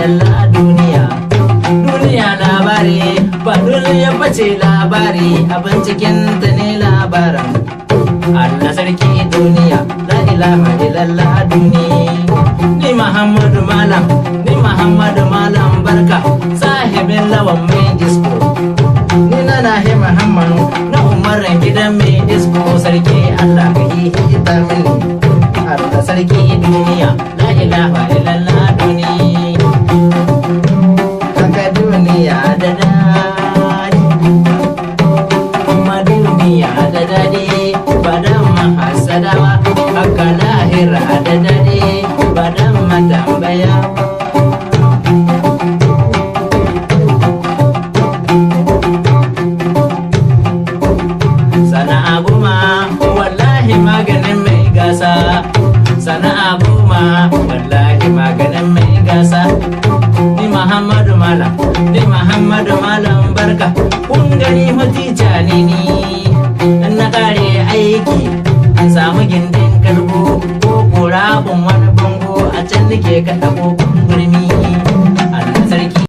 illallah duniya. Duniya labari ba dole ya bace labari, abin cikin ta ne labaran. Allah sarki duniya la ilaha illallah duniya. Ni Muhammadu Malam barka sahibin lawan mai disco. Ni na nahi Muhammadu na umarin gidan mai disco, sarki Allah ka yi hita mini. Allah sarki duniya la ilaha illallah duniya. Haka duniya da dadi, kuma duniya da dadi badan mahasadawa. Haka lahira da dadi badan matambaya. Sana'a goma wallahi maganin mai gasa. Sana'a goma wallahi maganin mai gasa. Ni Muhammadu Malam barka, kun gani hotija ne ni. In na kare aiki an samu gindin kalbo ko korabun wani bango, a can nake kaɗa kokon gurmi.